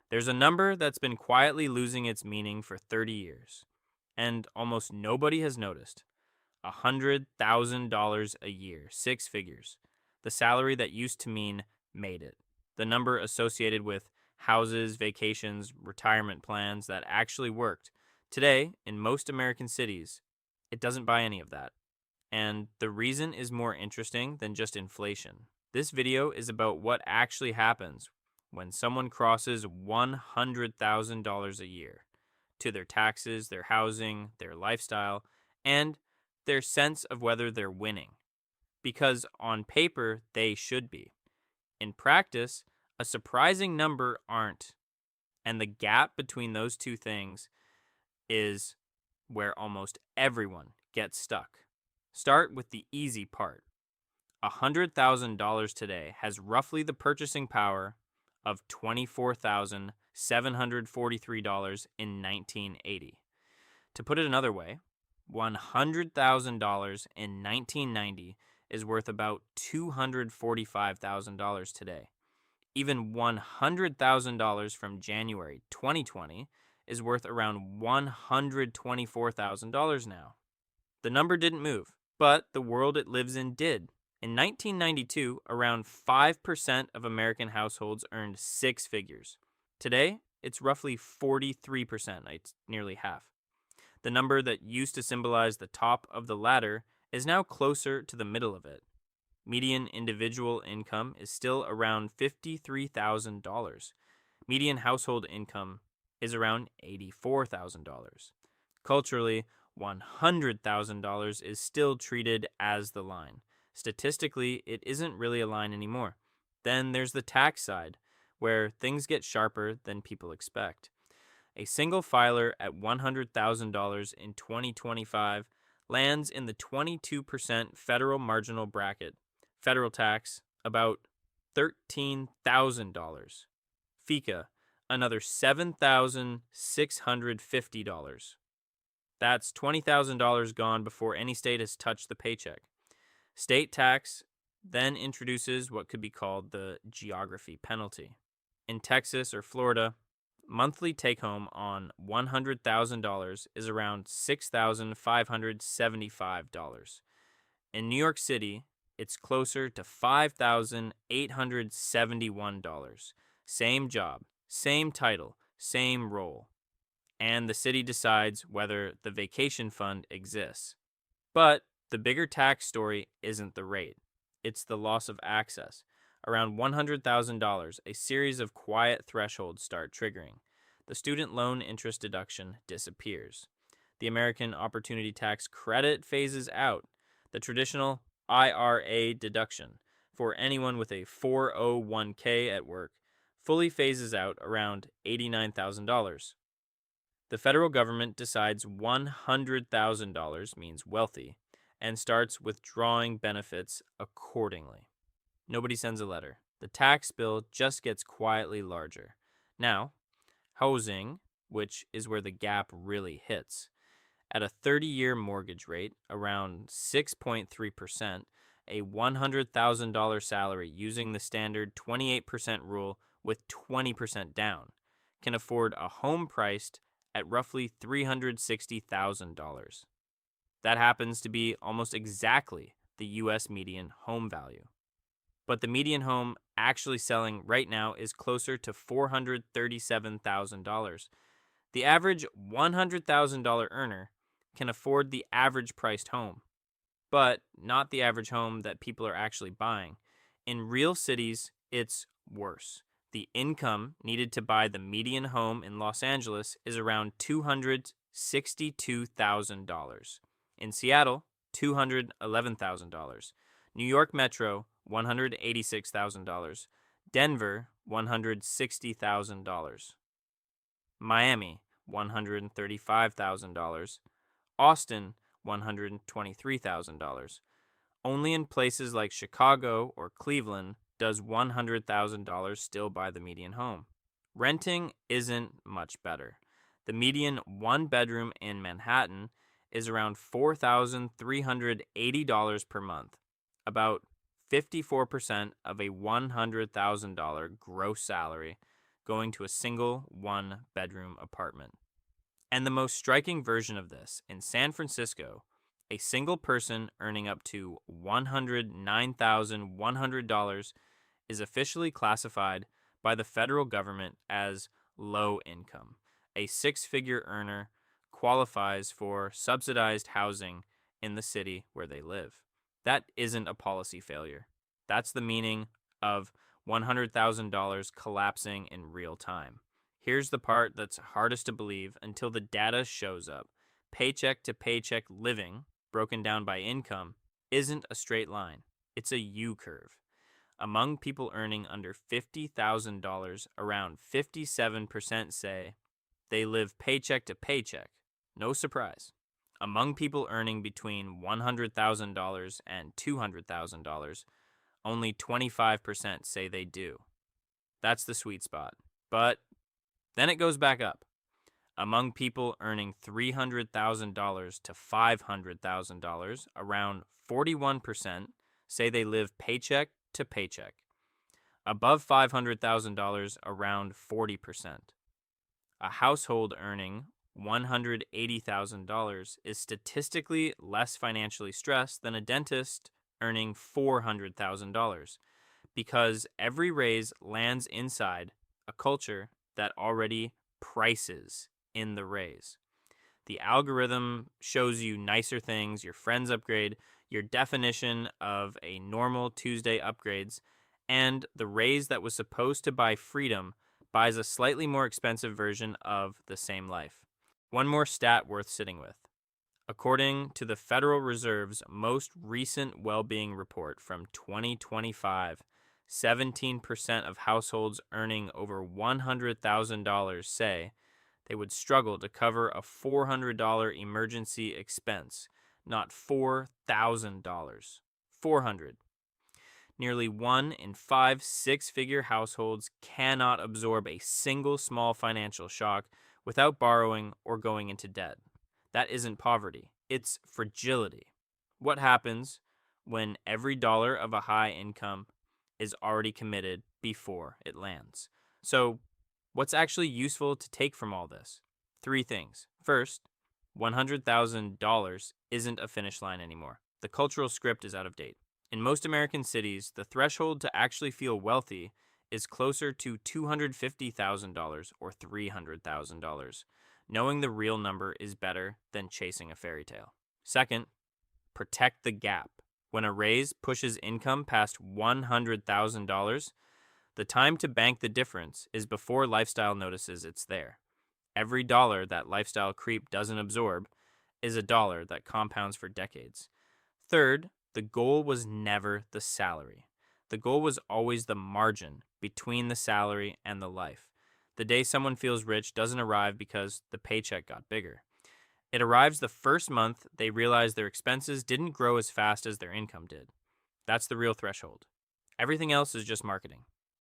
There's a number that's been quietly losing its meaning for 30 years, and almost nobody has noticed. $100,000 a year, six figures. The salary that used to mean made it. The number associated with houses, vacations, retirement plans that actually worked. Today, in most American cities, it doesn't buy any of that. And the reason is more interesting than just inflation. This video is about what actually happens when someone crosses $100,000 a year to their taxes, their housing, their lifestyle, and their sense of whether they're winning. Because on paper, they should be. In practice, a surprising number aren't. And the gap between those two things is where almost everyone gets stuck. Start with the easy part. $100,000 today has roughly the purchasing power of $24,743 in 1980. To put it another way, $100,000 in 1990 is worth about $245,000 today. Even $100,000 from January 2020 is worth around $124,000 now. The number didn't move, but the world it lives in did. In 1992, around 5% of American households earned six figures. Today, it's roughly 43%, it's nearly half. The number that used to symbolize the top of the ladder is now closer to the middle of it. Median individual income is still around $53,000. Median household income is around $84,000. Culturally, $100,000 is still treated as the line. Statistically, it isn't really a line anymore. Then there's the tax side, where things get sharper than people expect. A single filer at $100,000 in 2025 lands in the 22% federal marginal bracket. Federal tax, about $13,000. FICA, another $7,650. That's $20,000 gone before any state has touched the paycheck. State tax then introduces what could be called the geography penalty. In Texas or Florida, monthly take-home on $100,000 is around $6,575. In New York City, it's closer to $5,871. Same job, same title, same role. And the city decides whether the vacation fund exists. But the bigger tax story isn't the rate. It's the loss of access. Around $100,000, a series of quiet thresholds start triggering. The student loan interest deduction disappears. The American Opportunity Tax Credit phases out. The traditional IRA deduction for anyone with a 401k at work fully phases out around $89,000. The federal government decides $100,000 means wealthy and starts withdrawing benefits accordingly. Nobody sends a letter. The tax bill just gets quietly larger. Now, housing, which is where the gap really hits. At a 30-year mortgage rate, around 6.3%, a $100,000 salary using the standard 28% rule with 20% down can afford a home priced at roughly $360,000. That happens to be almost exactly the U.S. median home value. But the median home actually selling right now is closer to $437,000. The average $100,000 earner can afford the average priced home, but not the average home that people are actually buying. In real cities, it's worse. The income needed to buy the median home in Los Angeles is around $262,000. In Seattle, $211,000. New York Metro, $186,000. Denver, $160,000. Miami, $135,000. Austin, $123,000. Only in places like Chicago or Cleveland does $100,000 still buy the median home. Renting isn't much better. The median one bedroom in Manhattan is around $4,380 per month, about 54% of a $100,000 gross salary. going to a single one-bedroom apartment. And the most striking version of this, in San Francisco, a single person earning up to $109,100 is officially classified by the federal government as low income. A six-figure earner qualifies for subsidized housing in the city where they live. That isn't a policy failure. That's the meaning of $100,000 collapsing in real time. Here's the part that's hardest to believe until the data shows up. Paycheck to paycheck living, broken down by income, isn't a straight line. It's a U-curve. Among people earning under $50,000, around 57% say they live paycheck to paycheck. No surprise. Among people earning between $100,000 and $200,000, only 25% say they do. That's the sweet spot. But then it goes back up. Among people earning $300,000 to $500,000, around 41% say they live paycheck to paycheck. Above $500,000, around 40%. A household earning $180,000 is statistically less financially stressed than a dentist earning $400,000 because every raise lands inside a culture that already prices in the raise. The algorithm shows you nicer things, your friends upgrade, your definition of a normal Tuesday upgrades, and the raise that was supposed to buy freedom buys a slightly more expensive version of the same life. One more stat worth sitting with. According to the Federal Reserve's most recent well-being report from 2025, 17% of households earning over $100,000 say they would struggle to cover a $400 emergency expense, not $4,000. $400. Nearly 1 in 5 six-figure households cannot absorb a single small financial shock without borrowing or going into debt. That isn't poverty, it's fragility. What happens when every dollar of a high income is already committed before it lands? So, what's actually useful to take from all this? 3 things. First, $100,000 isn't a finish line anymore. The cultural script is out of date. In most American cities, the threshold to actually feel wealthy is closer to $250,000 or $300,000. Knowing the real number is better than chasing a fairy tale. Second, protect the gap. When a raise pushes income past $100,000, the time to bank the difference is before lifestyle notices it's there. Every dollar that lifestyle creep doesn't absorb is a dollar that compounds for decades. Third, the goal was never the salary. The goal was always the margin between the salary and the life. The day someone feels rich doesn't arrive because the paycheck got bigger. It arrives the first month they realize their expenses didn't grow as fast as their income did. That's the real threshold. Everything else is just marketing.